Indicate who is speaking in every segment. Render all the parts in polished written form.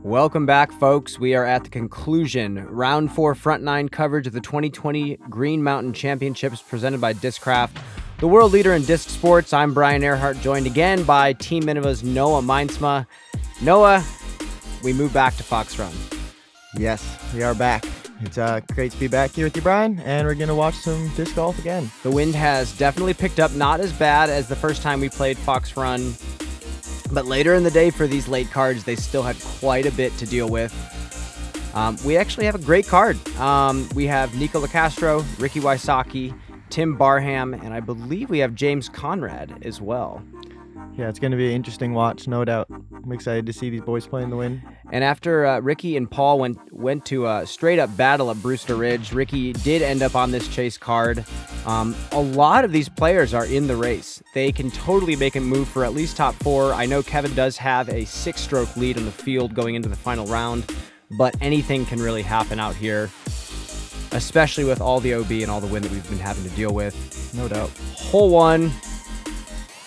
Speaker 1: Welcome back, folks. We are at the conclusion. Round 4 front 9 coverage of the 2020 Green Mountain Championships presented by Discraft, the world leader in disc sports. I'm Brian Earhart, joined again by Team Innova's Noah Meintsma. Noah, we move back to Fox Run.
Speaker 2: Yes, we are back. It's great to be back here with you, Brian, and we're going to watch some disc golf again.
Speaker 1: The wind has definitely picked up, not as bad as the first time we played Fox Run, but later in the day for these late cards, they still had quite a bit to deal with. We actually have a great card. We have Nico Locastro, Ricky Wysocki, Tim Barham, and I believe we have James Conrad as well.
Speaker 2: Yeah, it's going to be an interesting watch, no doubt. I'm excited to see these boys play in the wind.
Speaker 1: And after Ricky and Paul went to a straight-up battle at Brewster Ridge, Ricky did end up on this chase card. A lot of these players are in the race. They can totally make a move for at least top 4. I know Kevin does have a 6-stroke lead on the field going into the final round, but anything can really happen out here, especially with all the OB and all the wind that we've been having to deal with.
Speaker 2: No doubt.
Speaker 1: Hole 1.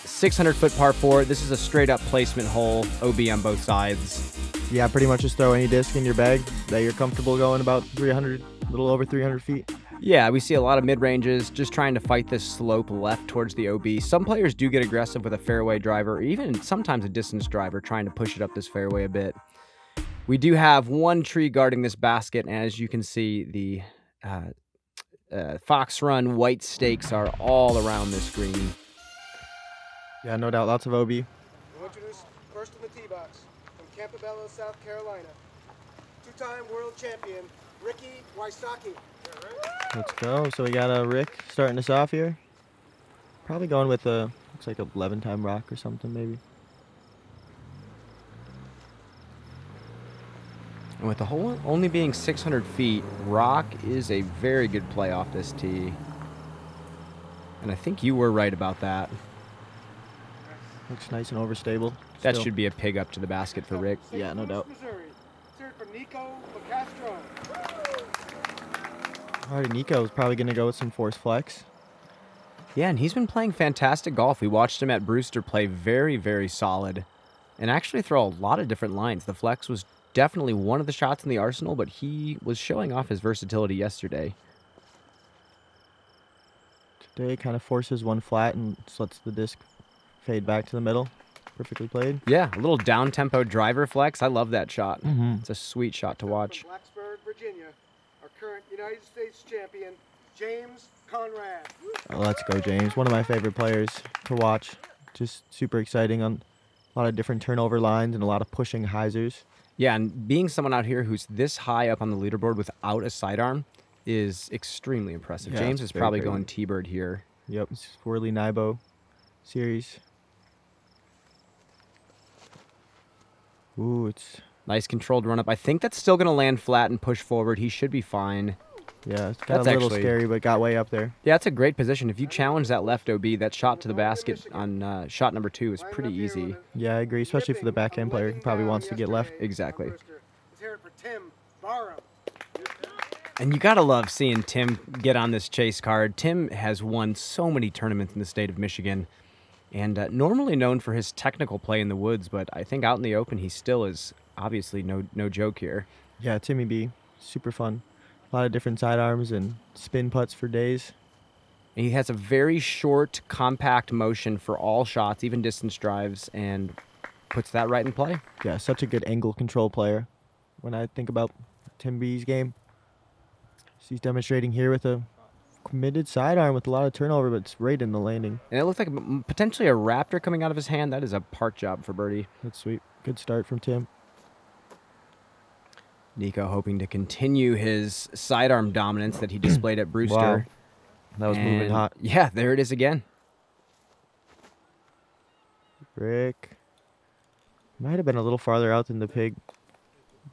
Speaker 1: 600-foot par 4. This is a straight-up placement hole, OB on both sides.
Speaker 2: Yeah, pretty much just throw any disc in your bag that you're comfortable going about 300, a little over 300 feet.
Speaker 1: Yeah, we see a lot of mid-ranges just trying to fight this slope left towards the OB. Some players do get aggressive with a fairway driver, or even sometimes a distance driver, trying to push it up this fairway a bit. We do have one tree guarding this basket, and as you can see, the Fox Run white stakes are all around this green.
Speaker 2: Yeah, no doubt, lots of OB.
Speaker 3: We'll introduce first in the tee box from Campobello, South Carolina, 2-time world champion, Ricky Wysocki.
Speaker 2: Let's go. So we got Rick starting us off here. Probably going with looks like a 11-time rock or something, maybe.
Speaker 1: And with the hole only being 600 feet, rock is a very good play off this tee. And I think you were right about that.
Speaker 2: Looks nice and overstable.
Speaker 1: That
Speaker 2: Still.
Speaker 1: should be a pig up to the basket for Rick.
Speaker 2: Yeah, no doubt.
Speaker 3: Missouri. Let's hear it from Nico Locastro.
Speaker 2: All right, Nico is probably going to go with some force flex.
Speaker 1: Yeah, and he's been playing fantastic golf. We watched him at Brewster play very, very solid and actually throw a lot of different lines. The flex was definitely one of the shots in the arsenal, but he was showing off his versatility yesterday.
Speaker 2: Today kind of forces one flat and just lets the disc fade back to the middle. Perfectly played.
Speaker 1: Yeah, a little down-tempo driver flex. I love that shot.
Speaker 2: Mm-hmm.
Speaker 1: It's a sweet shot to watch.
Speaker 3: From Blacksburg, Virginia, our current United States champion, James Conrad.
Speaker 2: Oh, let's go, James. One of my favorite players to watch. Just super exciting on a lot of different turnover lines and a lot of pushing hyzers.
Speaker 1: Yeah, and being someone out here who's this high up on the leaderboard without a sidearm is extremely impressive.
Speaker 2: Yeah,
Speaker 1: James
Speaker 2: it's
Speaker 1: is
Speaker 2: very
Speaker 1: probably
Speaker 2: great.
Speaker 1: going T-bird here.
Speaker 2: Yep, it's Swirly Nibo series. Ooh, it's
Speaker 1: Nice controlled run up. I think that's still going to land flat and push forward. He should be fine.
Speaker 2: yeah, it's got
Speaker 1: That's
Speaker 2: a little
Speaker 1: actually-
Speaker 2: scary, but got way up there.
Speaker 1: Yeah, it's a great position. If you challenge that left OB, that shot to the basket on shot number 2 is pretty easy.
Speaker 2: Yeah, I agree, especially for the backhand player who probably wants to get left.
Speaker 1: Exactly.
Speaker 3: Let's hear it for Tim Barham.
Speaker 1: And you got to love seeing Tim get on this chase card. Tim has won so many tournaments in the state of Michigan and normally known for his technical play in the woods, but I think out in the open he still is obviously no joke here.
Speaker 2: Yeah, Timmy B, super fun. A lot of different sidearms and spin putts for days.
Speaker 1: And he has a very short, compact motion for all shots, even distance drives, and puts that right in play.
Speaker 2: Yeah, such a good angle control player. When I think about Tim B's game, he's demonstrating here with a committed sidearm with a lot of turnover, but it's right in the landing.
Speaker 1: And it looks like potentially a raptor coming out of his hand. That is a park job for birdie.
Speaker 2: That's sweet. Good start from Tim.
Speaker 1: Nico hoping to continue his sidearm dominance that he displayed at Brewster.
Speaker 2: Wow. That was moving
Speaker 1: And
Speaker 2: hot.
Speaker 1: Yeah, there it is again.
Speaker 2: Rick. Might have been a little farther out than the pig,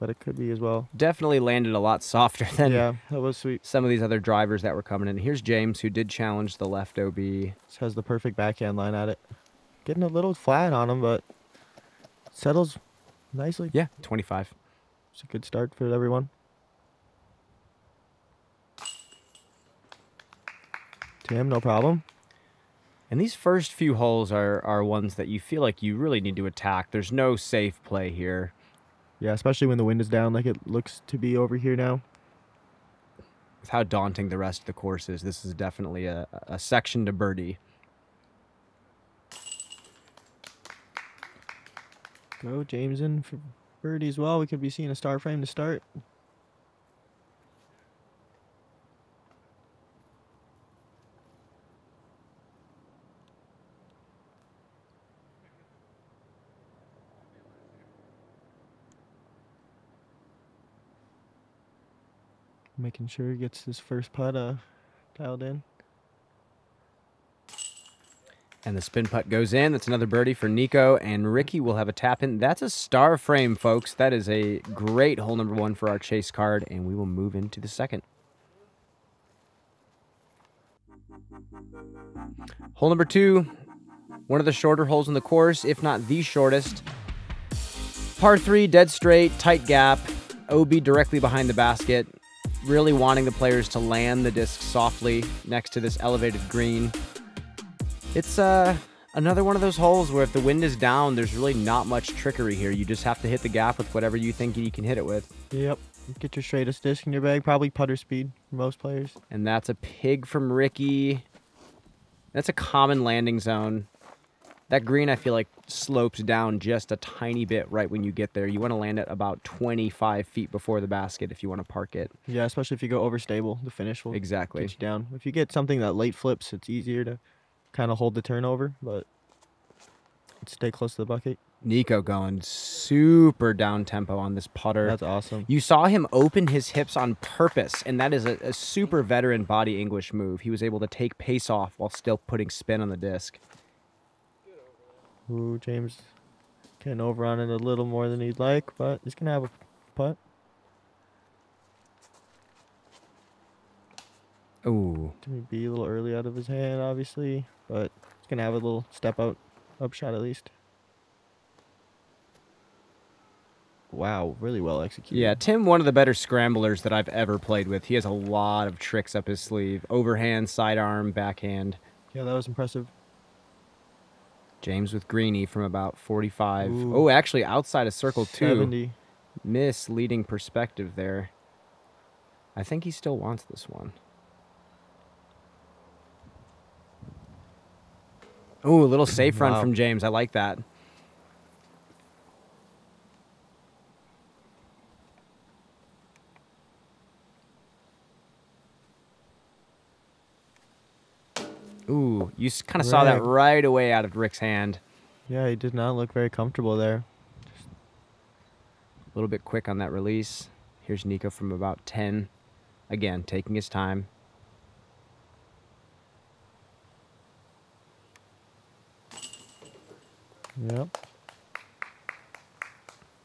Speaker 2: but it could be as well.
Speaker 1: Definitely landed a lot softer than
Speaker 2: Yeah, that was sweet.
Speaker 1: some of these other drivers that were coming in. Here's James, who did challenge the left OB.
Speaker 2: This has the perfect backhand line at it. Getting a little flat on him, but settles nicely.
Speaker 1: Yeah, 25.
Speaker 2: It's a good start for everyone. Tim, no problem.
Speaker 1: And these first few holes are ones that you feel like you really need to attack. There's no safe play here.
Speaker 2: Yeah, especially when the wind is down like it looks to be over here now.
Speaker 1: With how daunting the rest of the course is, this is definitely a section to birdie.
Speaker 2: Go Jameson for birdie as well. We could be seeing a star frame to start. Making sure he gets his first putt dialed in.
Speaker 1: And the spin putt goes in. That's another birdie for Nico, and Ricky will have a tap in. That's a star frame, folks. That is a great hole number 1 for our chase card, and we will move into the second. Hole number 2, one of the shorter holes in the course, if not the shortest. Par 3, dead straight, tight gap, OB directly behind the basket. Really wanting the players to land the disc softly next to this elevated green. It's another one of those holes where if the wind is down, there's really not much trickery here. You just have to hit the gap with whatever you think you can hit it with.
Speaker 2: Yep. Get your straightest disc in your bag. Probably putter speed for most players.
Speaker 1: And that's a pig from Ricky. That's a common landing zone. That green, I feel like, slopes down just a tiny bit right when you get there. You want to land it about 25 feet before the basket if you want to park it.
Speaker 2: Yeah, especially if you go overstable. The finish will
Speaker 1: exactly
Speaker 2: get you down. If you get something that late flips, it's easier to kind of hold the turnover, but stay close to the bucket.
Speaker 1: Nico going super down tempo on this putter.
Speaker 2: That's awesome.
Speaker 1: You saw him open his hips on purpose, and that is a super veteran body English move. He was able to take pace off while still putting spin on the disc.
Speaker 2: Ooh, James getting over on it a little more than he'd like, but he's going to have a putt.
Speaker 1: Ooh.
Speaker 2: Timmy B a little early out of his hand, obviously, but he's going to have a little step out, up shot at least. Wow, really well executed.
Speaker 1: Yeah, Tim, one of the better scramblers that I've ever played with. He has a lot of tricks up his sleeve. Overhand, sidearm, backhand.
Speaker 2: Yeah, that was impressive.
Speaker 1: James with greenie from about 45.
Speaker 2: Ooh.
Speaker 1: Oh, actually outside of circle 2.
Speaker 2: 70.
Speaker 1: Misleading perspective there. I think he still wants this one. Ooh, a little safe run from James. I like that. Ooh, you kind of saw that right away out of Rick's hand.
Speaker 2: Yeah, he did not look very comfortable there.
Speaker 1: A little bit quick on that release. Here's Nico from about 10. Again, taking his time.
Speaker 2: Yep.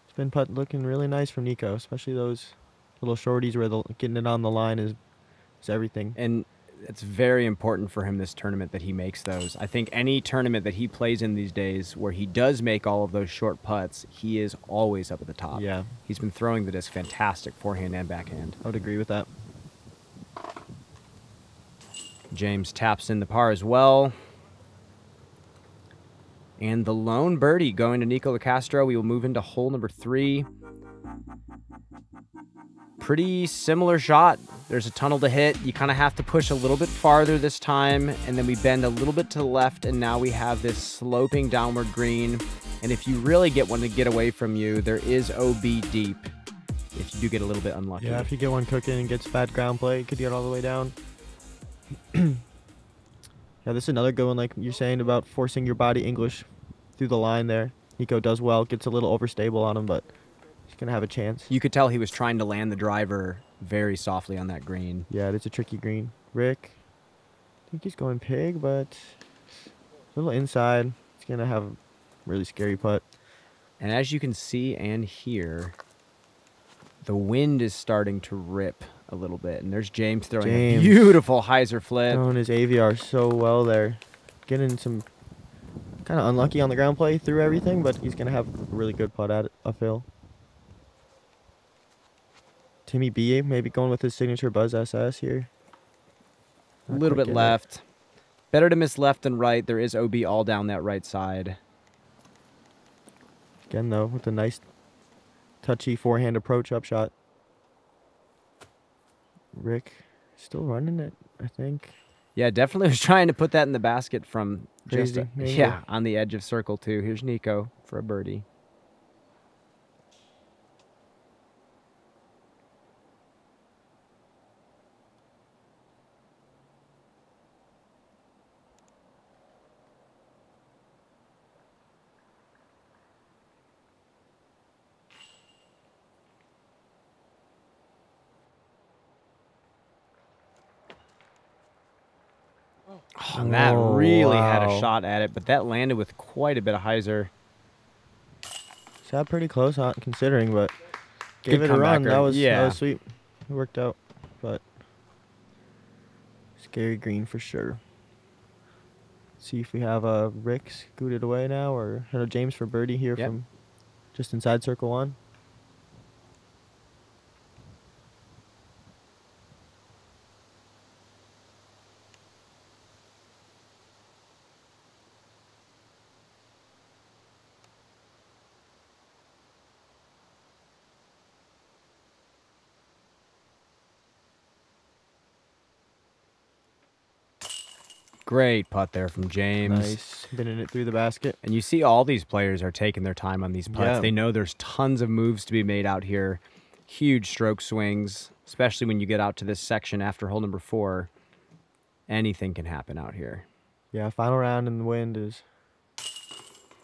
Speaker 2: Spin putt looking really nice from Nico, especially those little shorties where getting it on the line is everything.
Speaker 1: And it's very important for him this tournament that he makes those. I think any tournament that he plays in these days where he does make all of those short putts, he is always up at the top.
Speaker 2: Yeah.
Speaker 1: He's been throwing the disc fantastic, forehand and backhand.
Speaker 2: I would agree with that.
Speaker 1: James taps in the par as well. And the lone birdie going to Nico Locastro. We will move into hole number 3. Pretty similar shot. There's a tunnel to hit. You kind of have to push a little bit farther this time, and then we bend a little bit to the left, and now we have this sloping downward green. And if you really get one to get away from you, there is OB deep if you do get a little bit unlucky.
Speaker 2: Yeah, if you get one cooking and gets bad ground play, you could get all the way down. Yeah, this is another good one, like you're saying, about forcing your body English through the line there. Nico does well, gets a little overstable on him, but he's going to have a chance.
Speaker 1: You could tell he was trying to land the driver very softly on that green.
Speaker 2: Yeah, it is a tricky green. Rick, I think he's going pig, but a little inside. He's going to have a really scary putt.
Speaker 1: And as you can see and hear, the wind is starting to rip a little bit. And there's James throwing a beautiful hyzer flip.
Speaker 2: Throwing his AVR so well there. Getting some kind of unlucky on the ground play through everything, but he's going to have a really good putt at it uphill. Timmy B maybe going with his signature Buzz SS here.
Speaker 1: A little bit left. Better to miss left than right. There is OB all down that right side.
Speaker 2: Again, though, with a nice touchy forehand approach up shot. Rick still running it, I think.
Speaker 1: Yeah, definitely was trying to put that in the basket from just
Speaker 2: Crazy.
Speaker 1: on the edge of circle too. Here's Nico for a birdie. Oh, and that really had a shot at it, but that landed with quite a bit of hyzer.
Speaker 2: Sat pretty close, considering, but gave
Speaker 1: Good
Speaker 2: it a run.
Speaker 1: comebacker.
Speaker 2: That was
Speaker 1: Yeah.
Speaker 2: sweet. It worked out, but scary green for sure. See if we have Rick scooted away now, or James for birdie here from just inside circle one.
Speaker 1: Great putt there from James.
Speaker 2: Nice. Binning it through the basket.
Speaker 1: And you see all these players are taking their time on these putts.
Speaker 2: Yeah.
Speaker 1: They know there's tons of moves to be made out here. Huge stroke swings, especially when you get out to this section after hole number 4. Anything can happen out here.
Speaker 2: Yeah, final round in the wind is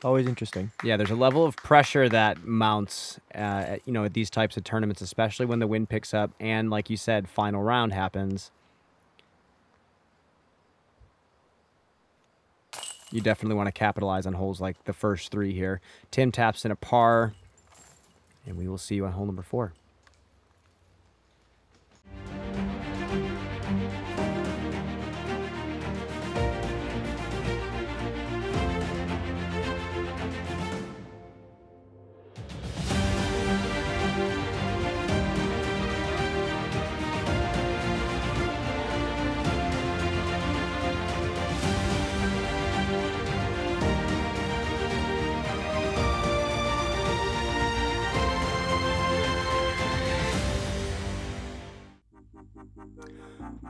Speaker 2: always interesting.
Speaker 1: Yeah, there's a level of pressure that mounts, at these types of tournaments, especially when the wind picks up. And like you said, final round happens. You definitely want to capitalize on holes like the first 3 here. Tim taps in a par, and we will see you on hole number 4.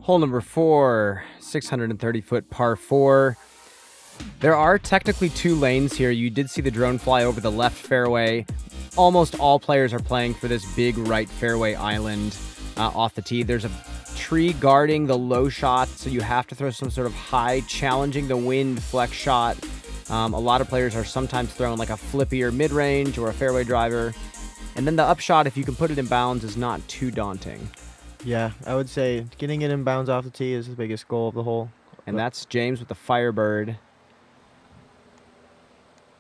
Speaker 1: Hole number 4, 630-foot par 4. There are technically 2 lanes here. You did see the drone fly over the left fairway. Almost all players are playing for this big right fairway island off the tee. There's a tree guarding the low shot, so you have to throw some sort of high, challenging the wind flex shot. A lot of players are sometimes throwing like a flippier mid-range or a fairway driver. And then the upshot, if you can put it in bounds, is not too daunting.
Speaker 2: Yeah, I would say getting it in bounds off the tee is the biggest goal of the hole.
Speaker 1: And that's James with the Firebird.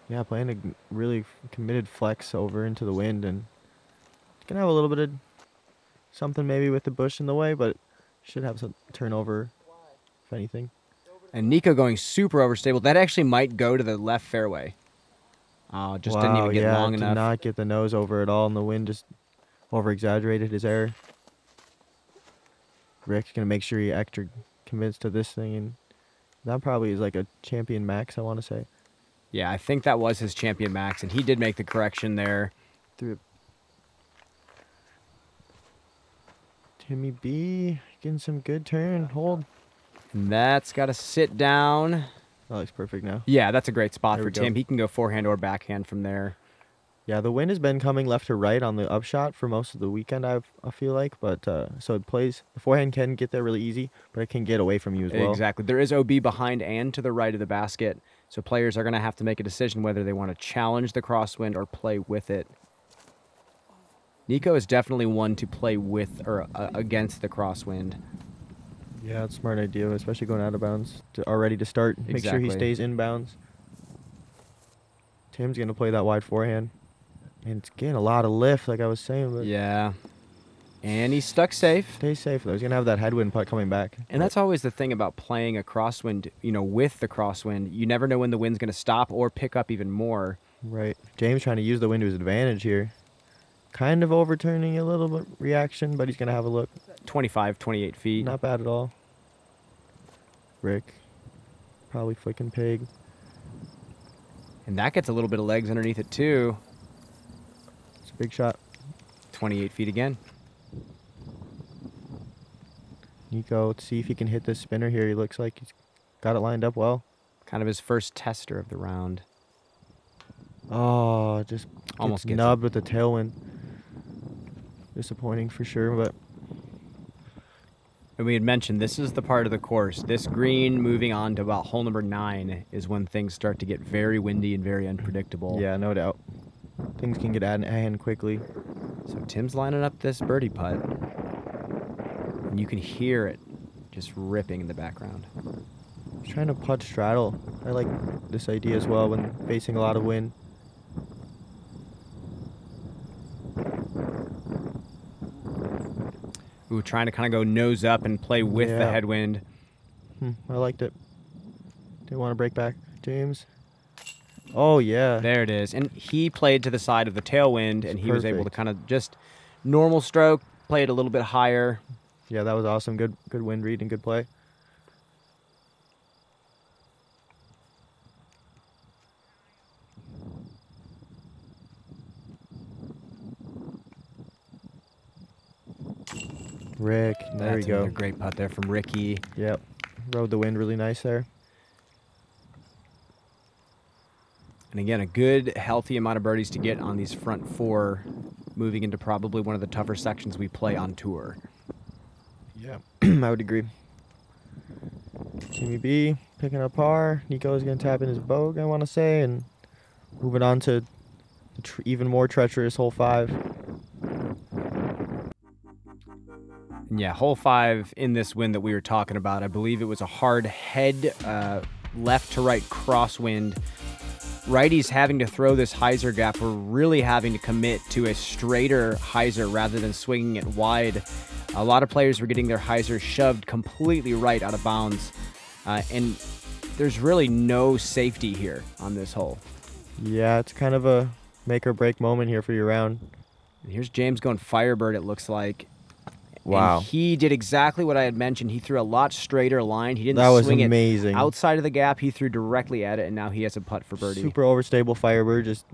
Speaker 2: Yeah, playing a really committed flex over into the wind, and it's gonna have a little bit of something maybe with the bush in the way, but should have some turnover, if anything.
Speaker 1: And Nico going super overstable. That actually might go to the left fairway. Just didn't even get long enough.
Speaker 2: Did not get the nose over at all, and the wind just over-exaggerated his error. Rick's going to make sure he extra commits to this thing, and that probably is like a champion max, I want to say.
Speaker 1: Yeah, I think that was his champion max, and he did make the correction there.
Speaker 2: Timmy B getting some good turn, hold.
Speaker 1: And that's got to sit down.
Speaker 2: That looks perfect now.
Speaker 1: Yeah, that's a great spot
Speaker 2: There
Speaker 1: for
Speaker 2: we go.
Speaker 1: Tim. He can go forehand or backhand from there.
Speaker 2: Yeah, the wind has been coming left to right on the upshot for most of the weekend, I feel like. But so it plays, the forehand can get there really easy, but it can get away from you as well.
Speaker 1: Exactly. There is OB behind and to the right of the basket. So players are going to have to make a decision whether they want to challenge the crosswind or play with it. Nico is definitely one to play with or against the crosswind.
Speaker 2: Yeah, it's a smart idea, especially going out of bounds already to start. Make sure he
Speaker 1: Exactly.
Speaker 2: stays in bounds. Tim's going to play that wide forehand. And it's getting a lot of lift, like I was saying. But
Speaker 1: Yeah. And he's stuck safe.
Speaker 2: stay safe, though. He's going to have that headwind putt coming back.
Speaker 1: And that's always the thing about playing a crosswind, with the crosswind. You never know when the wind's going to stop or pick up even more.
Speaker 2: Right. James trying to use the wind to his advantage here. Kind of overturning a little bit reaction, but he's going to have a look.
Speaker 1: 25, 28 feet.
Speaker 2: Not bad at all. Rick Probably flicking pig.
Speaker 1: And that gets a little bit of legs underneath it too.
Speaker 2: It's a big shot.
Speaker 1: 28 feet again.
Speaker 2: Nico, let's see if he can hit this spinner here. He looks like he's got it lined up well.
Speaker 1: Kind of his first tester of the round.
Speaker 2: Oh, just
Speaker 1: Almost
Speaker 2: gets
Speaker 1: gets
Speaker 2: nubbed with the tailwind. Disappointing for sure, but
Speaker 1: And we had mentioned this is the part of the course. This green moving on to about hole number 9 is when things start to get very windy and very unpredictable.
Speaker 2: yeah, no doubt. Things can get out of hand quickly.
Speaker 1: So Tim's lining up this birdie putt. And you can hear it just ripping in the background.
Speaker 2: He's trying to putt straddle. I like this idea as well when facing a lot of wind.
Speaker 1: Ooh, trying to kind of go nose up and play with the
Speaker 2: Yeah.
Speaker 1: headwind.
Speaker 2: I liked it. Didn't want to break back. James. Oh, yeah.
Speaker 1: There it is. And he played to the side of the tailwind, and he was able to
Speaker 2: Perfect.
Speaker 1: kind of just normal stroke, play it a little bit higher.
Speaker 2: Yeah, that was awesome. Good wind read and good play. Rick, there we
Speaker 1: That's
Speaker 2: go.
Speaker 1: another great putt there from Ricky.
Speaker 2: Yep. Rode the wind really nice there.
Speaker 1: And again, a good, healthy amount of birdies to get on these front 4, moving into probably one of the tougher sections we play on tour.
Speaker 2: Yeah. I would agree. Timmy B picking up par. Nico's going to tap in his bogue, I want to say, and moving on to the even more treacherous hole 5.
Speaker 1: And yeah, hole 5 in this wind that we were talking about, I believe it was a hard head, left to right crosswind. Righties having to throw this hyzer gap. We're really having to commit to a straighter hyzer rather than swinging it wide. A lot of players were getting their hyzer shoved completely right out of bounds. And there's really no safety here on this hole.
Speaker 2: Yeah, it's kind of a make or break moment here for your round.
Speaker 1: And here's James going Firebird, it looks like.
Speaker 2: Wow.
Speaker 1: And he did exactly what I had mentioned. He threw a lot straighter line. He didn't
Speaker 2: That was
Speaker 1: swing
Speaker 2: amazing.
Speaker 1: it outside of the gap. He threw directly at it, and now he has a putt for birdie.
Speaker 2: Super overstable Firebird, just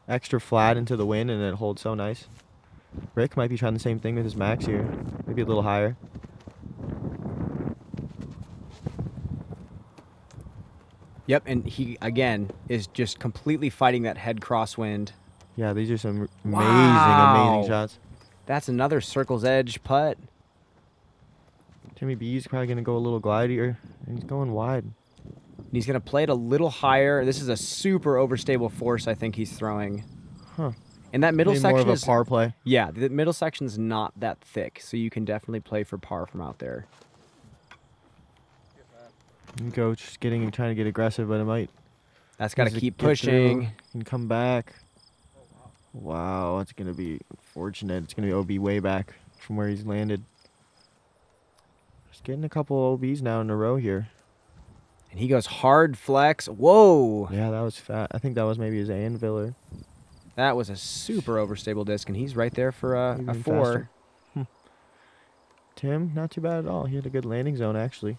Speaker 2: extra flat into the wind, and it holds so nice. Rick might be trying the same thing with his max here. Maybe a little higher.
Speaker 1: Yep, and he, again, is just completely fighting that head crosswind.
Speaker 2: Yeah, these are some
Speaker 1: Wow.
Speaker 2: amazing shots.
Speaker 1: That's another circle's edge putt.
Speaker 2: Timmy B's probably going to go a little glide here, and he's going wide.
Speaker 1: He's going to play it a little higher. This is a super overstable force I think he's throwing.
Speaker 2: Huh.
Speaker 1: And that middle
Speaker 2: Maybe more
Speaker 1: section
Speaker 2: of a
Speaker 1: is...
Speaker 2: par play.
Speaker 1: Yeah, the middle section's not that thick, so you can definitely play for par from out there.
Speaker 2: Nico just trying to get aggressive, but it might.
Speaker 1: That's got to
Speaker 2: Does it
Speaker 1: keep
Speaker 2: get through
Speaker 1: pushing.
Speaker 2: and come back. Wow, it's going to be fortunate. It's going to be OB way back from where he's landed. Just getting a couple OBs now in a row here.
Speaker 1: And he goes hard flex. Whoa!
Speaker 2: Yeah, that was fat. I think that was maybe his anviler.
Speaker 1: That was a super overstable disc, and he's right there for a
Speaker 2: Even
Speaker 1: 4.
Speaker 2: faster. Tim, not too bad at all. He had a good landing zone, actually.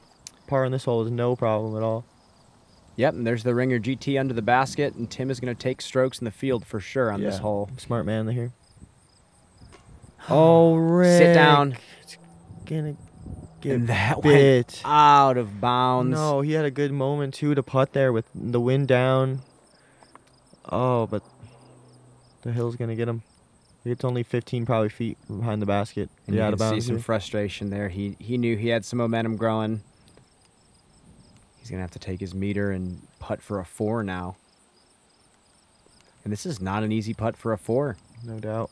Speaker 2: Par on this hole is no problem at all.
Speaker 1: Yep, and there's the Ringer GT under the basket, and Tim is going to take strokes in the field for sure on this
Speaker 2: Yeah,
Speaker 1: hole.
Speaker 2: Smart man here. Oh, Rick.
Speaker 1: Sit down.
Speaker 2: It's going to get
Speaker 1: And that
Speaker 2: bit.
Speaker 1: went out of bounds.
Speaker 2: No, he had a good moment, too, to putt there with the wind down. Oh, but the hill's going to get him. It's only 15 probably feet behind the basket.
Speaker 1: And
Speaker 2: Yeah,
Speaker 1: you
Speaker 2: out of
Speaker 1: can see
Speaker 2: bounds
Speaker 1: some
Speaker 2: here.
Speaker 1: frustration there. He knew he had some momentum growing. He's going to have to take his meter and putt for a 4 now. And this is not an easy putt for a 4.
Speaker 2: No doubt.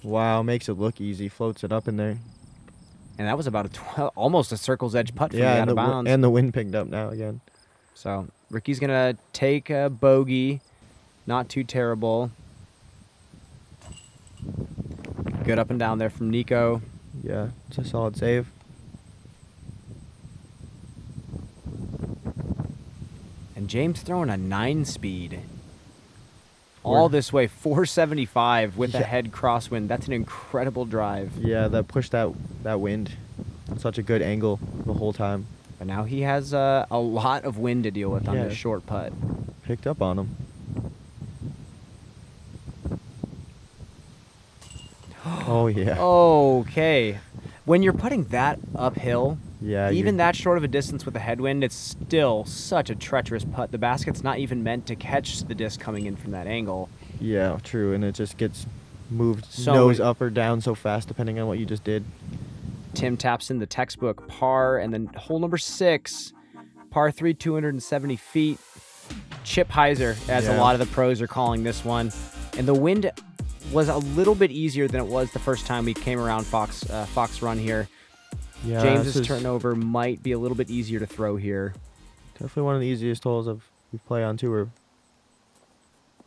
Speaker 2: Wow, makes it look easy. Floats it up in there.
Speaker 1: And that was about almost a circle's edge putt from
Speaker 2: Yeah,
Speaker 1: the out
Speaker 2: and
Speaker 1: of
Speaker 2: the,
Speaker 1: bounds.
Speaker 2: and the wind picked up now again.
Speaker 1: So Ricky's going to take a bogey. Not too terrible. Good up and down there from Nico.
Speaker 2: Yeah, it's a solid save.
Speaker 1: And James throwing a 9-speed. All this way, 475 with a
Speaker 2: Yeah.
Speaker 1: head crosswind. That's an incredible drive.
Speaker 2: Yeah, that pushed that wind. Such a good angle. the whole time.
Speaker 1: But now he has a lot of wind to deal with on
Speaker 2: Yeah.
Speaker 1: this short putt.
Speaker 2: Picked up on him. Oh, yeah.
Speaker 1: Okay. When you're putting that uphill,
Speaker 2: Yeah.
Speaker 1: even that short of a distance with a headwind, it's still such a treacherous putt. The basket's not even meant to catch the disc coming in from that angle.
Speaker 2: Yeah, true. And it just gets moved
Speaker 1: So
Speaker 2: nose
Speaker 1: many-
Speaker 2: up or down so fast depending on what you just did.
Speaker 1: Tim taps in the textbook par, and then hole number 6, par 3, 270 feet. Chip Heiser, as a
Speaker 2: Yeah.
Speaker 1: lot of the pros are calling this one. And the wind was a little bit easier than it was the first time we came around Fox Run here.
Speaker 2: Yeah,
Speaker 1: James's
Speaker 2: this is
Speaker 1: turnover might be a little bit easier to throw here.
Speaker 2: definitely one of the easiest holes we've played on tour.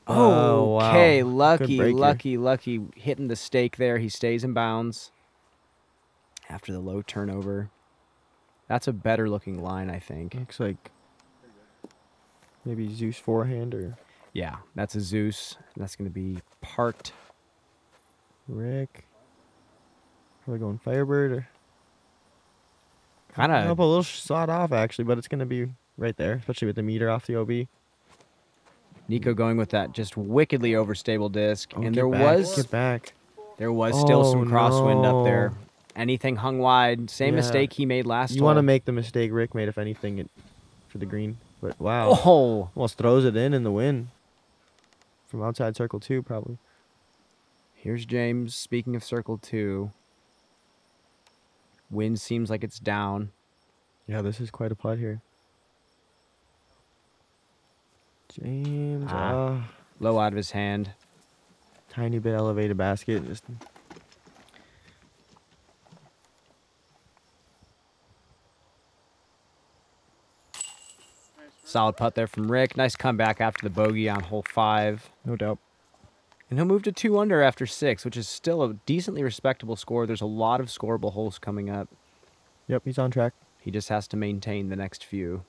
Speaker 1: Okay,
Speaker 2: wow.
Speaker 1: lucky,
Speaker 2: Good break here.
Speaker 1: lucky. Hitting the stake there. He stays in bounds after the low turnover. That's a better looking line, I think.
Speaker 2: Looks like maybe Zeus forehand or
Speaker 1: Yeah, that's a Zeus. That's going to be parked.
Speaker 2: Rick. Probably going Firebird or
Speaker 1: Kind
Speaker 2: up
Speaker 1: of.
Speaker 2: a little sawed off actually, but it's gonna be right there, especially with the meter off the OB.
Speaker 1: Nico going with that just wickedly overstable disc.
Speaker 2: Oh,
Speaker 1: And
Speaker 2: get
Speaker 1: there
Speaker 2: back.
Speaker 1: was still
Speaker 2: Oh,
Speaker 1: some crosswind up there.
Speaker 2: no.
Speaker 1: Anything hung wide. Same
Speaker 2: Yeah.
Speaker 1: mistake he made last
Speaker 2: You want to
Speaker 1: hole.
Speaker 2: make the mistake Rick made, if anything, for the green. But wow,
Speaker 1: Oh,
Speaker 2: almost throws it in the wind from outside circle 2 probably.
Speaker 1: here's James. Speaking of circle 2. Wind seems like it's down.
Speaker 2: Yeah, this is quite a putt here. James,
Speaker 1: Low out of his hand.
Speaker 2: tiny bit elevated basket. Just
Speaker 1: Solid putt there from Rick. Nice comeback after the bogey on hole 5.
Speaker 2: no doubt.
Speaker 1: And he'll move to 2 under after 6, which is still a decently respectable score. There's a lot of scoreable holes coming up.
Speaker 2: Yep, he's on track.
Speaker 1: He just has to maintain the next few.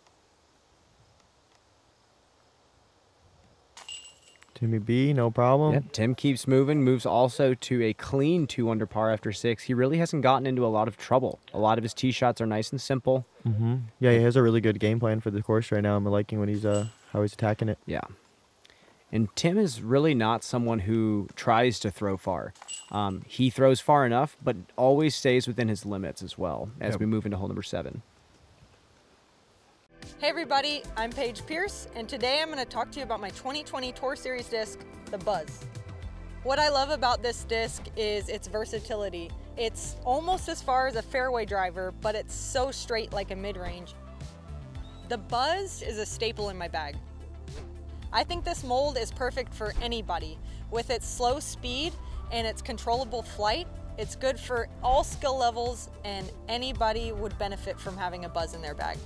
Speaker 2: Timmy B, no problem.
Speaker 1: Yep, Tim keeps moving, moves also to a clean 2 under par after 6. He really hasn't gotten into a lot of trouble. A lot of his tee shots are nice and simple.
Speaker 2: Mm-hmm. Yeah, he has a really good game plan for the course right now. I'm liking when he's how he's attacking it.
Speaker 1: Yeah. And Tim is really not someone who tries to throw far. He throws far enough, but always stays within his limits as well as we move into hole number 7.
Speaker 4: Hey everybody, I'm Paige Pierce, and today I'm going to talk to you about my 2020 Tour Series disc, the Buzz. What I love about this disc is its versatility. It's almost as far as a fairway driver, but it's so straight like a mid-range. The Buzz is a staple in my bag. I think this mold is perfect for anybody. With its slow speed and its controllable flight, it's good for all skill levels, and anybody would benefit from having a Buzz in their bag.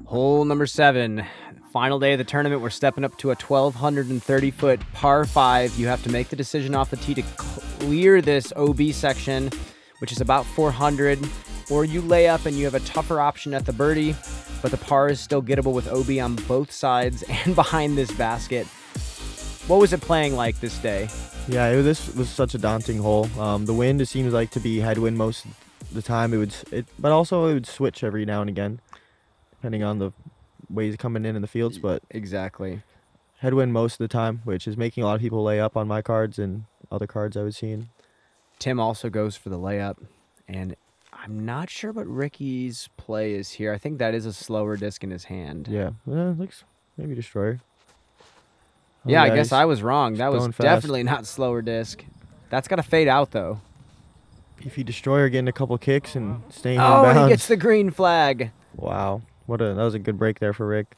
Speaker 1: Hole number 7. Final day of the tournament. We're stepping up to a 1,230-foot par 5. You have to make the decision off the tee to clear this OB section, which is about 400, or you lay up and you have a tougher option at the birdie, but the par is still gettable with OB on both sides and behind this basket. What was it playing like this day?
Speaker 2: Yeah, this was such a daunting hole. The wind, it seems like to be headwind most of the time. But also it would switch every now and again, depending on the ways coming in the fields. But
Speaker 1: Exactly.
Speaker 2: headwind most of the time, which is making a lot of people lay up on my cards and other cards I was seeing.
Speaker 1: Tim also goes for the layup, and I'm not sure what Ricky's play is here. I think that is a slower disc in his hand.
Speaker 2: Yeah, looks maybe destroyer. Oh,
Speaker 1: Yeah, I guess
Speaker 2: he's
Speaker 1: I was wrong. That was
Speaker 2: going fast.
Speaker 1: definitely not slower disc. That's got to fade out, though.
Speaker 2: If you destroyer getting a couple kicks and staying in
Speaker 1: Oh, and
Speaker 2: bounds.
Speaker 1: he gets the green flag.
Speaker 2: Wow, that was a good break there for Rick.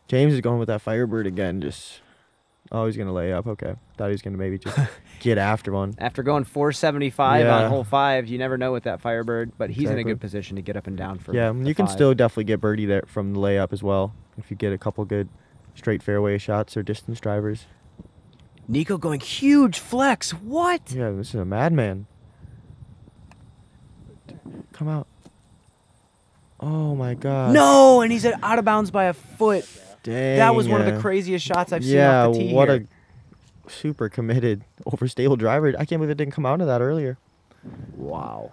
Speaker 2: James is going with that Firebird again. Oh, he's gonna lay up. Okay, thought he was gonna maybe just get after one.
Speaker 1: After going 475
Speaker 2: Yeah.
Speaker 1: on hole 5, you never know with that Firebird, but he's in a
Speaker 2: Exactly.
Speaker 1: good position to get up and down for
Speaker 2: Yeah,
Speaker 1: the
Speaker 2: you can
Speaker 1: 5.
Speaker 2: still definitely get birdie there from the layup as well if you get a couple good straight fairway shots or distance drivers.
Speaker 1: Nico going huge flex. What?
Speaker 2: Yeah, this is a madman. Come out. Oh my God.
Speaker 1: No, and he's out of bounds by a foot.
Speaker 2: Dang.
Speaker 1: That was one of the craziest shots I've seen
Speaker 2: Yeah,
Speaker 1: off the tee
Speaker 2: what
Speaker 1: here.
Speaker 2: a super committed, overstable driver. I can't believe it didn't come out of that earlier.
Speaker 1: Wow.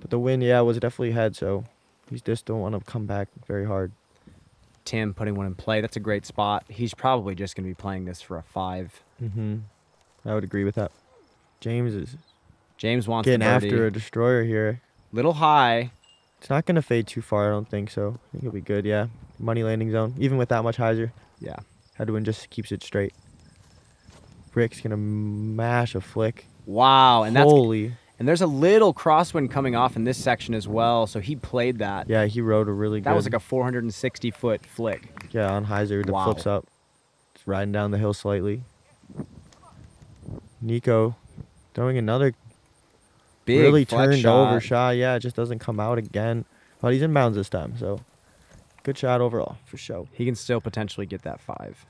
Speaker 2: But the wind, yeah, was definitely ahead, so he just don't want to come back very hard.
Speaker 1: Tim putting one in play. That's a great spot. He's probably just going to be playing this for a 5.
Speaker 2: Mm-hmm. I would agree with that. James
Speaker 1: wants
Speaker 2: getting
Speaker 1: the birdie.
Speaker 2: after a destroyer here.
Speaker 1: Little high.
Speaker 2: It's not going to fade too far, I don't think so. I think it'll be good, yeah. Money landing zone, even with that much hyzer.
Speaker 1: Yeah.
Speaker 2: Headwind just keeps it straight. Rick's going to mash a flick.
Speaker 1: Wow. And
Speaker 2: Holy.
Speaker 1: And there's a little crosswind coming off in this section as well, so he played that.
Speaker 2: Yeah, he rode a really good.
Speaker 1: That was like a 460-foot flick.
Speaker 2: Yeah, on hyzer, the flips up. It's riding down the hill slightly. Nico throwing another
Speaker 1: Big
Speaker 2: really
Speaker 1: flex
Speaker 2: turned
Speaker 1: shot.
Speaker 2: over shot. Yeah, it just doesn't come out again. But he's in bounds this time, so good shot overall, for sure.
Speaker 1: He can still potentially get that 5.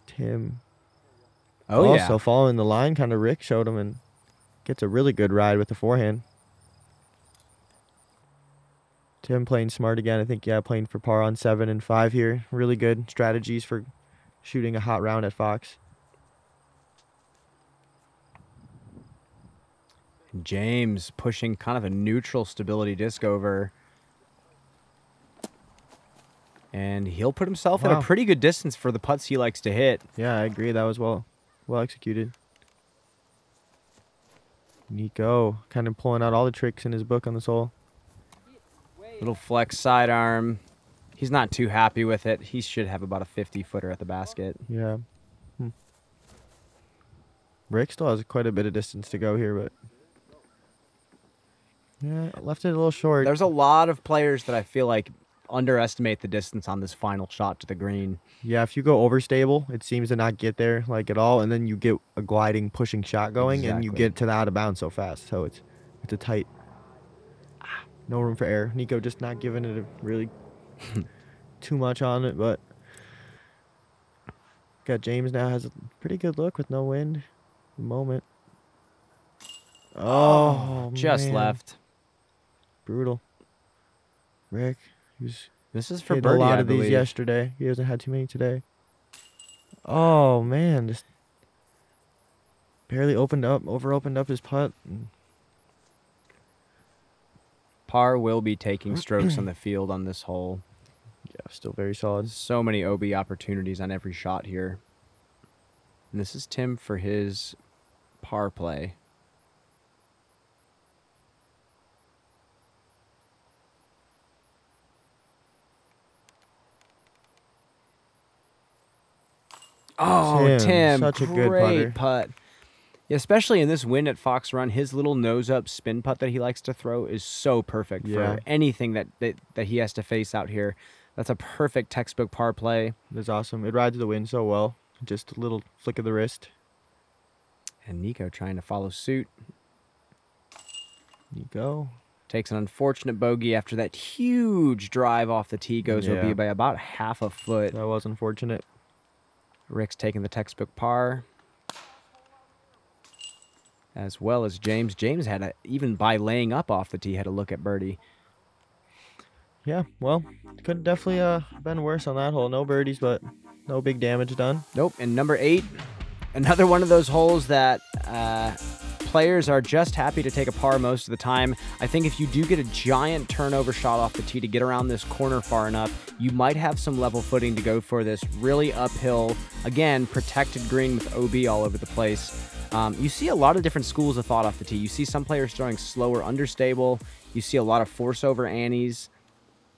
Speaker 2: Tim.
Speaker 1: Oh, yeah.
Speaker 2: Also following the line, kind of Rick showed him and gets a really good ride with the forehand. Tim playing smart again. I think, yeah, playing for par on 7 and 5 here. Really good strategies for shooting a hot round at Fox.
Speaker 1: James pushing kind of a neutral stability disc over. And he'll put himself at a pretty good distance for the putts he likes to hit.
Speaker 2: Yeah, I agree. That was well executed. Nico kind of pulling out all the tricks in his book on this hole.
Speaker 1: Little flex sidearm. He's not too happy with it. He should have about a 50-footer at the basket.
Speaker 2: Yeah. Rick still has quite a bit of distance to go here, but yeah, left it a little short.
Speaker 1: There's a lot of players that I feel like underestimate the distance on this final shot to the green.
Speaker 2: Yeah, if you go overstable, it seems to not get there like at all, and then you get a gliding, pushing shot going, and you get to the out of bounds so fast. So it's a tight. No room for error. Nico just not giving it a really too much on it, but got James now has a pretty good look with no wind. At the moment. Oh,
Speaker 1: just
Speaker 2: man.
Speaker 1: left.
Speaker 2: Brutal. Rick,
Speaker 1: this is for
Speaker 2: hit
Speaker 1: birdie,
Speaker 2: a lot
Speaker 1: I
Speaker 2: of these
Speaker 1: believe.
Speaker 2: yesterday. He hasn't had too many today. Oh man, just barely opened up his putt.
Speaker 1: Par will be taking strokes on the field on this hole.
Speaker 2: Yeah, still very solid.
Speaker 1: So many OB opportunities on every shot here. And this is Tim for his par play. Oh, Tim,
Speaker 2: such a good
Speaker 1: great putt. Yeah, especially in this wind at Fox Run, his little nose-up spin putt that he likes to throw is so perfect for anything that he has to face out here. That's a perfect textbook par play.
Speaker 2: That's awesome. It rides the wind so well. Just a little flick of the wrist.
Speaker 1: And Nico trying to follow suit.
Speaker 2: Nico
Speaker 1: takes an unfortunate bogey after that huge drive off the tee. Goes OB by about half a foot.
Speaker 2: That was unfortunate.
Speaker 1: Rick's taking the textbook par. As well as James. James had even by laying up off the tee, had a look at birdie.
Speaker 2: Yeah, well, could definitely been worse on that hole. No birdies, but no big damage done.
Speaker 1: Nope. And number 8, another one of those holes that players are just happy to take a par most of the time. I think if you do get a giant turnover shot off the tee to get around this corner far enough, you might have some level footing to go for this really uphill, again, protected green with OB all over the place. You see a lot of different schools of thought off the tee. You see some players throwing slower, understable. You see a lot of force over annies.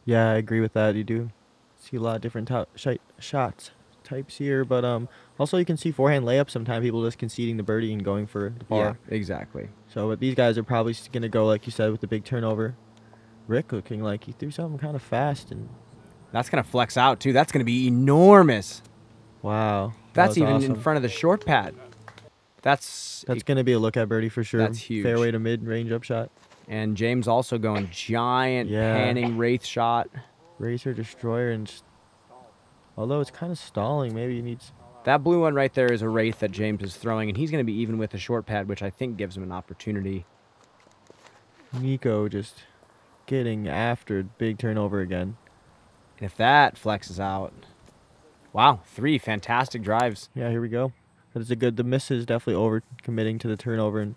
Speaker 2: Yeah, I agree with that. You do see a lot of different shots types here, but also you can see forehand layups. Sometimes people just conceding the birdie and going for the par.
Speaker 1: Yeah, exactly.
Speaker 2: So, but these guys are probably going to go, like you said, with the big turnover. Rick looking like he threw something kind of fast, and
Speaker 1: that's going to flex out too. That's going to be enormous.
Speaker 2: Wow,
Speaker 1: that's even
Speaker 2: awesome.
Speaker 1: In front of the short pad. That's
Speaker 2: going to be a look at birdie for sure.
Speaker 1: That's huge.
Speaker 2: Fairway to mid range up shot.
Speaker 1: And James also going giant panning wraith shot.
Speaker 2: Racer destroyer, and just, although it's kind of stalling, maybe he needs.
Speaker 1: That blue one right there is a wraith that James is throwing, and he's going to be even with the short pad, which I think gives him an opportunity.
Speaker 2: Nico just getting after big turnover again.
Speaker 1: And if that flexes out, wow, 3 fantastic drives.
Speaker 2: Yeah, here we go. That is a good. The miss is definitely over committing to the turnover and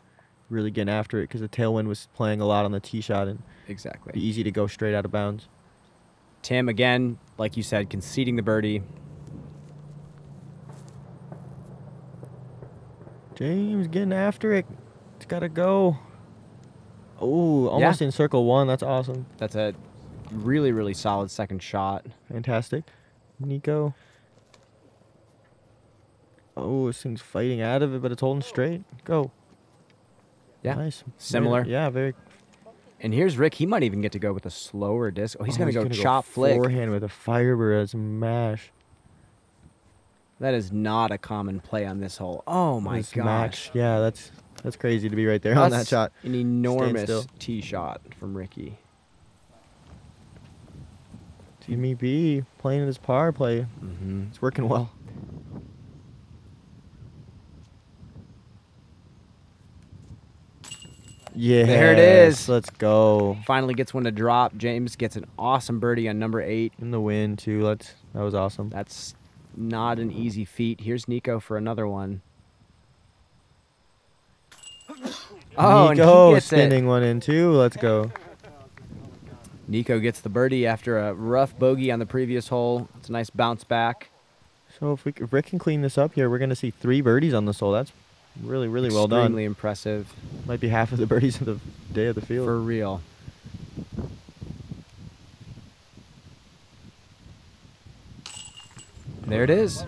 Speaker 2: really getting after it because the tailwind was playing a lot on the tee shot and
Speaker 1: Exactly.
Speaker 2: be easy to go straight out of bounds.
Speaker 1: Tim, again, like you said, conceding the birdie.
Speaker 2: James getting after it. It's got to go. Oh, almost in circle one. That's awesome.
Speaker 1: That's a really, really solid second shot.
Speaker 2: Fantastic. Nico. Oh, this thing's fighting out of it, but it's holding straight. Go.
Speaker 1: Yeah.
Speaker 2: Nice.
Speaker 1: Similar.
Speaker 2: Yeah, very.
Speaker 1: And here's Rick. He might even get to go with a slower disc. Oh, he's going to go chop flick.
Speaker 2: Forehand with a Firebird as a mash.
Speaker 1: That is not a common play on this hole. Oh, my gosh.
Speaker 2: Max. Yeah, that's crazy to be right there on that shot.
Speaker 1: An enormous tee shot from Ricky.
Speaker 2: Jimmy B playing his power play. It's working well. Yeah,
Speaker 1: there it is.
Speaker 2: Let's go.
Speaker 1: Finally gets one to drop. James gets an awesome birdie on number 8.
Speaker 2: In the wind, too. That was awesome.
Speaker 1: That's not an easy feat. Here's Nico for another one. Oh,
Speaker 2: Nico
Speaker 1: and he gets
Speaker 2: spinning one in, too. Let's go.
Speaker 1: Nico gets the birdie after a rough bogey on the previous hole. It's a nice bounce back.
Speaker 2: So if Rick can clean this up here, we're going to see 3 birdies on this hole. That's really, really well done.
Speaker 1: Extremely impressive.
Speaker 2: Might be half of the birdies of the day of the field.
Speaker 1: For real. There it is.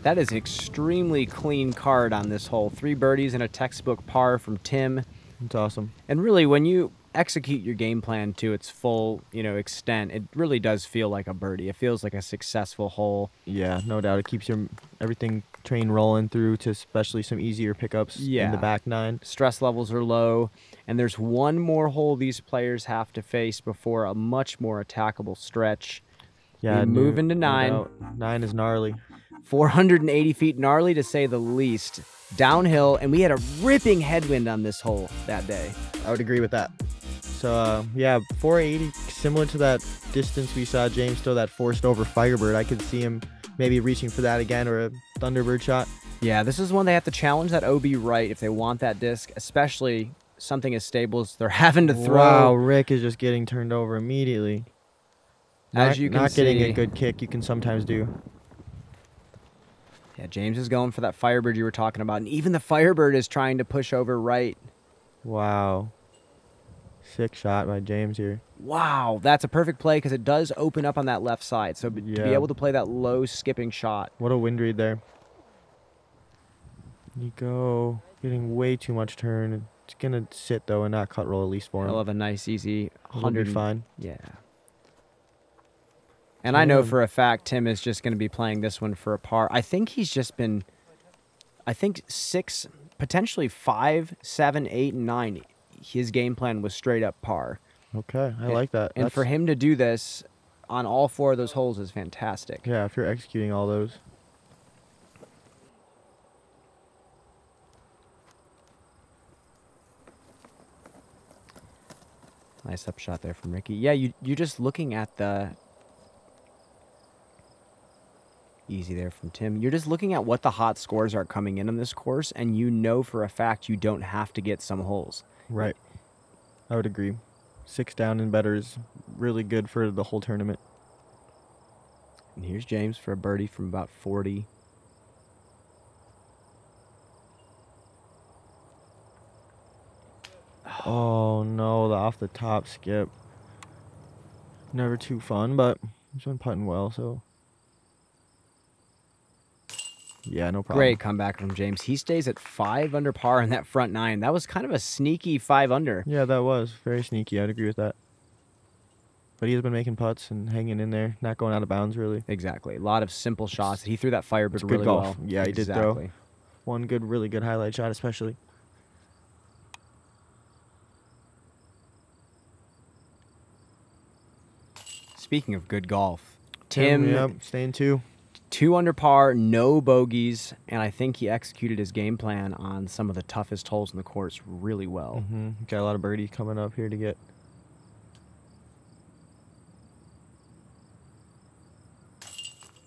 Speaker 1: That is an extremely clean card on this hole. 3 birdies and a textbook par from Tim.
Speaker 2: That's awesome.
Speaker 1: And really, when you execute your game plan to its full, extent, it really does feel like a birdie. It feels like a successful hole.
Speaker 2: Yeah, no doubt. It keeps your everything train rolling through to especially some easier pickups in the back 9.
Speaker 1: Stress levels are low, and there's one more hole these players have to face before a much more attackable stretch.
Speaker 2: Yeah,
Speaker 1: we move into 9.
Speaker 2: No 9 is gnarly.
Speaker 1: 480 feet, gnarly to say the least. Downhill, and we had a ripping headwind on this hole that day.
Speaker 2: I would agree with that. So, yeah, 480, similar to that distance we saw James throw that forced over Firebird. I could see him maybe reaching for that again or a Thunderbird shot.
Speaker 1: Yeah, this is one they have to challenge that OB right if they want that disc, especially something as stable as they're having to throw.
Speaker 2: Wow, Rick is just getting turned over immediately.
Speaker 1: As you can see,
Speaker 2: not getting a good kick you can sometimes do.
Speaker 1: Yeah, James is going for that Firebird you were talking about, and even the Firebird is trying to push over right.
Speaker 2: Wow. Sick shot by James here.
Speaker 1: Wow, that's a perfect play because it does open up on that left side. So to be able to play that low skipping shot.
Speaker 2: What a wind read there. Nico getting way too much turn. It's going to sit, though, and not cut roll at least for him.
Speaker 1: He'll have a nice, easy
Speaker 2: 100. Fine.
Speaker 1: Yeah. And I know for a fact Tim is just going to be playing this one for a par. I think he's just been, 6, potentially 5, 7, 8, and 9. His game plan was straight up par.
Speaker 2: Okay, I like that.
Speaker 1: And for him to do this on all 4 of those holes is fantastic.
Speaker 2: Yeah, if you're executing all those.
Speaker 1: Nice up shot there from Ricky. Yeah, you're just looking at the... Easy there from Tim. You're just looking at what the hot scores are coming in on this course, and you know for a fact you don't have to get some holes.
Speaker 2: Right. I would agree. 6 down and better is really good for the whole tournament.
Speaker 1: And here's James for a birdie from about 40.
Speaker 2: Oh, no, the off the top skip. Never too fun, but he's been putting well, so... Yeah, no problem.
Speaker 1: Great comeback from James. He stays at 5 under par in that front 9. That was kind of a sneaky 5 under.
Speaker 2: Yeah, that was very sneaky. I'd agree with that. But he has been making putts and hanging in there, not going out of bounds, really.
Speaker 1: Exactly. A lot of simple shots. He threw that Firebird
Speaker 2: good
Speaker 1: really
Speaker 2: golf.
Speaker 1: well.
Speaker 2: Yeah, he did throw. One good, really good highlight shot, especially.
Speaker 1: Speaking of good golf, Tim,
Speaker 2: yep, staying 2.
Speaker 1: 2 under par, no bogeys, and I think he executed his game plan on some of the toughest holes in the course really well.
Speaker 2: Got a lot of birdies coming up here to get.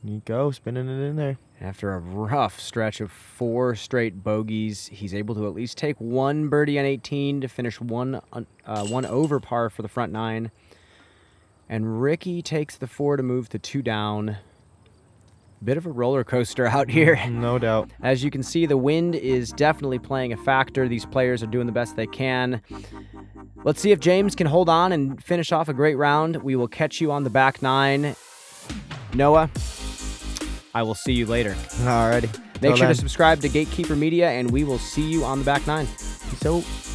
Speaker 2: You go, spinning it in there.
Speaker 1: After a rough stretch of 4 straight bogeys, he's able to at least take 1 birdie on 18 to finish one over par for the front 9. And Ricky takes the 4 to move to 2 down. Bit of a roller coaster out here.
Speaker 2: No doubt.
Speaker 1: As you can see, the wind is definitely playing a factor. These players are doing the best they can. Let's see if James can hold on and finish off a great round. We will catch you on the back 9. Noah, I will see you later.
Speaker 2: Alrighty.
Speaker 1: Make sure to subscribe to Gatekeeper Media, and we will see you on the back 9.
Speaker 2: Peace out.